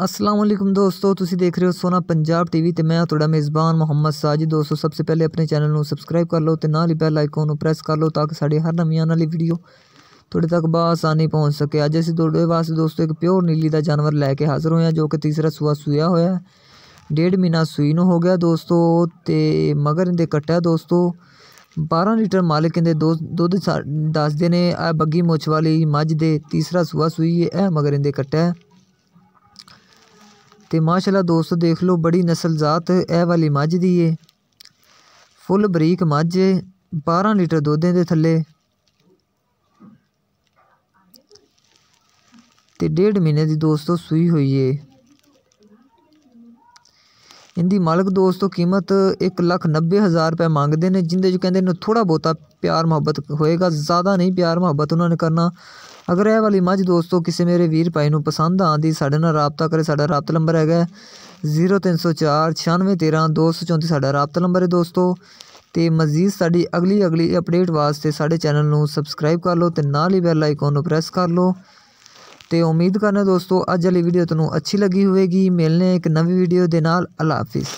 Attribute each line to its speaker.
Speaker 1: अस्सलाम वालेकुम दोस्तों, तुसी देख रहे हो सोना पंजाब टीवी ते मैं थोड़ा मेज़बान मोहम्मद साजिद। दोस्तों सबसे पहले अपने चैनल ਨੂੰ सबसक्राइब कर लो ते नाल ही बैल आइकन ਨੂੰ प्रेस कर लो ताकि साड़ी हर नवी आने वाली वीडियो थोड़े तक बआसानी पहुँच सके। अज असीं तुहाडे वास्ते दोस्तों एक प्योर नीली का जानवर लैके हाज़र होए जो कि तीसरा सूआ सूया होया, 1.5 महीना सूई नूं हो गया दोस्तों। ते मगर इहदे कट्टा दोस्तों 12 लीटर मालिक इहदे दुध दसदे ने। आ बग्गी मुछ वाली मझ दे तीसरा सूआ सूई है मगर इहदे कट्टा है। तो माशाल्लाह दोस्तों देख लो बड़ी नस्ल जात ए वाली मझ दी है, फुल बरीक मझ है, 12 लीटर दुध दे थले ते 1.5 महीने की दोस्तों सूई हुई है। इनकी मालिक दोस्तों कीमत 1,90,000 रुपये मंगते हैं, जिंदे जो कहते हैं थोड़ा बहुता प्यार मुहब्बत होएगा, ज़्यादा नहीं प्यार मुहब्बत उन्होंने करना। अगर यह वाली मझ दोस्तों किसी मेरे वीर भाई नूं पसंद आती साढ़े नाल राबता करे। साडा राबता नंबर है 0304 96 13 234 साडा राबता नंबर है दोस्तों। तो मजीद साड़ी अगली अपडेट वास्ते साढ़े चैनल नूं सबसक्राइब कर लो तो नाल ही बैल आइकन नूं प्रेस कर लो। तो उम्मीद करना दोस्तों अज वाली वीडियो तुहानूं अच्छी लगी होगी। मिलने एक नवी वीडियो दे नाल। अल्लाह हाफिज़।